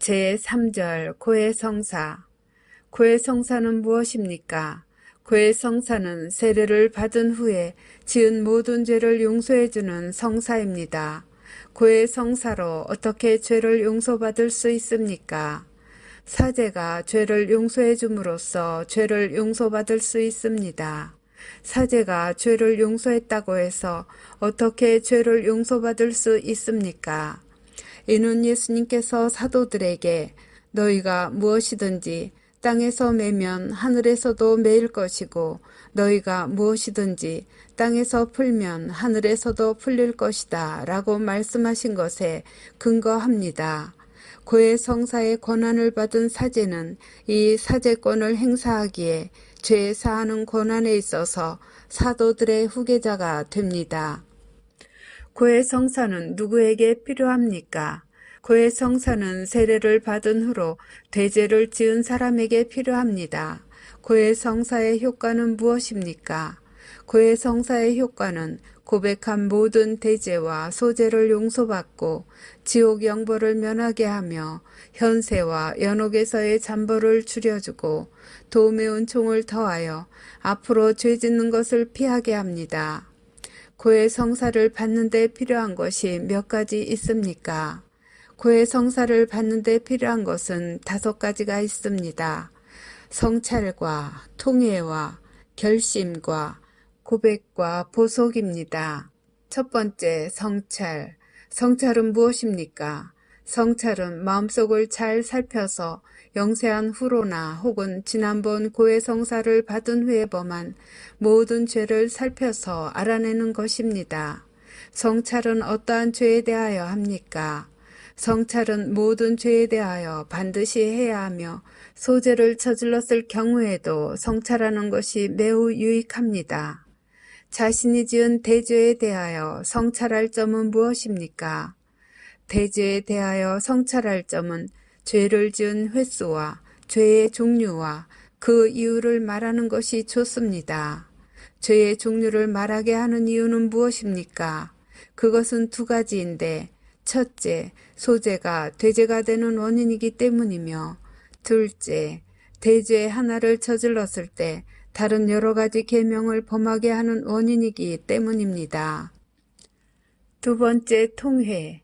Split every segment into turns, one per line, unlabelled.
제3절 고해성사. 고해성사는 무엇입니까? 고해성사는 세례를 받은 후에 지은 모든 죄를 용서해주는 성사입니다. 고해성사로 어떻게 죄를 용서받을 수 있습니까? 사제가 죄를 용서해 줌으로써 죄를 용서받을 수 있습니다. 사제가 죄를 용서했다고 해서 어떻게 죄를 용서받을 수 있습니까? 이는 예수님께서 사도들에게 너희가 무엇이든지 땅에서 매면 하늘에서도 매일 것이고 너희가 무엇이든지 땅에서 풀면 하늘에서도 풀릴 것이다 라고 말씀하신 것에 근거합니다. 고해성사의 권한을 받은 사제는 이 사제권을 행사하기에 죄 사하는 권한에 있어서 사도들의 후계자가 됩니다. 고해성사는 누구에게 필요합니까? 고해성사는 세례를 받은 후로 대죄를 지은 사람에게 필요합니다. 고해성사의 효과는 무엇입니까? 고해성사의 효과는 고백한 모든 대죄와 소재를 용서받고 지옥 영벌을 면하게 하며 현세와 연옥에서의 잠벌을 줄여주고 도움의 은총을 더하여 앞으로 죄 짓는 것을 피하게 합니다. 고해성사를 받는 데 필요한 것이 몇 가지 있습니까? 고해성사를 받는 데 필요한 것은 5가지가 있습니다. 성찰과 통회와 결심과 고백과 보속입니다. 첫 번째, 성찰. 성찰은 무엇입니까? 성찰은 마음속을 잘 살펴서 영세한 후로나 혹은 지난번 고해성사를 받은 후에 범한 모든 죄를 살펴서 알아내는 것입니다. 성찰은 어떠한 죄에 대하여 합니까? 성찰은 모든 죄에 대하여 반드시 해야 하며 소재를 저질렀을 경우에도 성찰하는 것이 매우 유익합니다. 자신이 지은 대죄에 대하여 성찰할 점은 무엇입니까? 대죄에 대하여 성찰할 점은 죄를 지은 횟수와 죄의 종류와 그 이유를 말하는 것이 좋습니다. 죄의 종류를 말하게 하는 이유는 무엇입니까? 그것은 2가지인데 첫째, 소재가 대죄가 되는 원인이기 때문이며 둘째, 대죄 하나를 저질렀을 때 다른 여러 가지 계명을 범하게 하는 원인이기 때문입니다. 두 번째, 통회.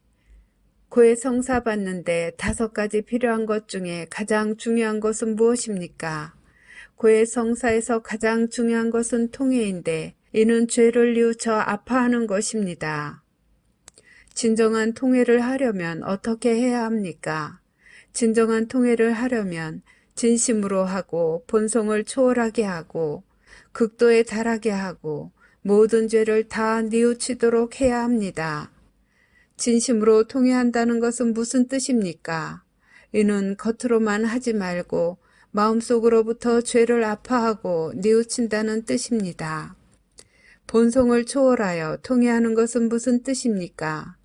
고해성사 받는데 5가지 필요한 것 중에 가장 중요한 것은 무엇입니까? 고해성사에서 가장 중요한 것은 통회인데 이는 죄를 뉘우쳐 아파하는 것입니다. 진정한 통회를 하려면 어떻게 해야 합니까? 진정한 통회를 하려면 진심으로 하고 본성을 초월하게 하고 극도에 달하게 하고 모든 죄를 다 뉘우치도록 해야 합니다. 진심으로 통회한다는 것은 무슨 뜻입니까? 이는 겉으로만 하지 말고 마음속으로부터 죄를 아파하고 뉘우친다는 뜻입니다. 본성을 초월하여 통회하는 것은 무슨 뜻입니까?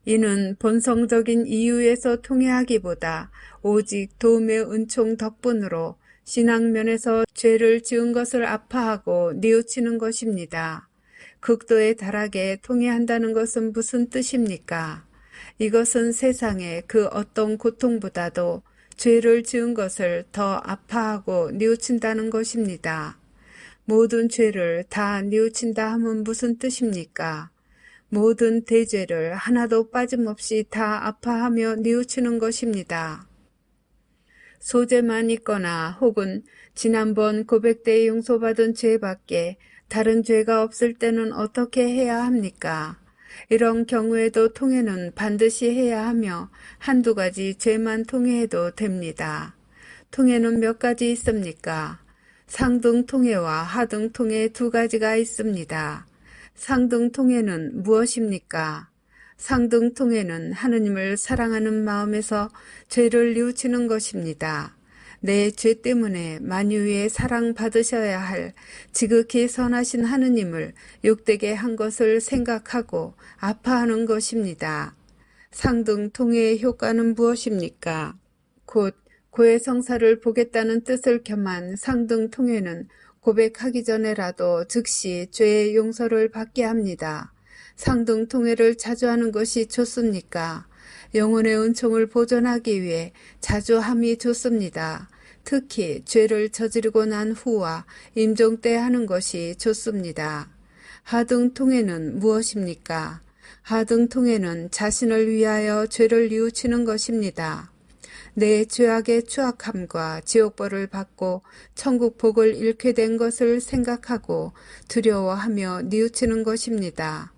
이는 본성적인 이유에서 통회하기보다 오직 도움의 은총 덕분으로 신앙면에서 죄를 지은 것을 아파하고 뉘우치는 것입니다. 극도에 달하게 통회한다는 것은 무슨 뜻입니까? 이것은 세상의 그 어떤 고통보다도 죄를 지은 것을 더 아파하고 뉘우친다는 것입니다. 모든 죄를 다 뉘우친다 하면 무슨 뜻입니까? 모든 대죄를 하나도 빠짐없이 다 아파하며 뉘우치는 것입니다. 소재만 있거나 혹은 지난번 고백 때 용서받은 죄밖에 다른 죄가 없을 때는 어떻게 해야 합니까? 이런 경우에도 통회는 반드시 해야 하며 1-2가지 죄만 통회해도 됩니다. 통회는 몇 가지 있습니까? 상등 통회와 하등 통회 2가지가 있습니다. 상등 통회는 무엇입니까? 상등 통회는 하느님을 사랑하는 마음에서 죄를 뉘우치는 것입니다. 내 죄 때문에 만유에 사랑받으셔야 할 지극히 선하신 하느님을 욕되게 한 것을 생각하고 아파하는 것입니다. 상등 통회의 효과는 무엇입니까? 곧 고해성사를 보겠다는 뜻을 겸한 상등 통회는 고백하기 전에라도 즉시 죄의 용서를 받게 합니다. 상등 통회를 자주 하는 것이 좋습니까? 영혼의 은총을 보존하기 위해 자주 함이 좋습니다. 특히 죄를 저지르고 난 후와 임종 때 하는 것이 좋습니다. 하등통회는 무엇입니까? 하등통회는 자신을 위하여 죄를 뉘우치는 것입니다. 내 죄악의 추악함과 지옥벌을 받고 천국 복을 잃게 된 것을 생각하고 두려워하며 뉘우치는 것입니다.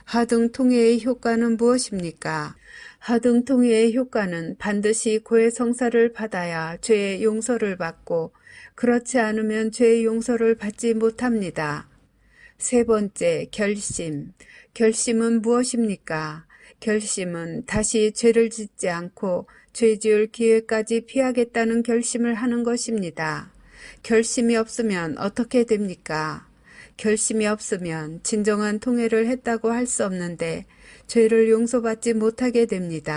하등통회의 효과는 무엇입니까? 하등통회의 효과는 반드시 고해 성사를 받아야 죄의 용서를 받고 그렇지 않으면 죄의 용서를 받지 못합니다. 세 번째, 결심. 결심은 무엇입니까? 결심은 다시 죄를 짓지 않고 죄 지을 기회까지 피하겠다는 결심을 하는 것입니다. 결심이 없으면 어떻게 됩니까? 결심이 없으면 진정한 통회를 했다고 할 수 없는데 죄를 용서받지 못하게 됩니다.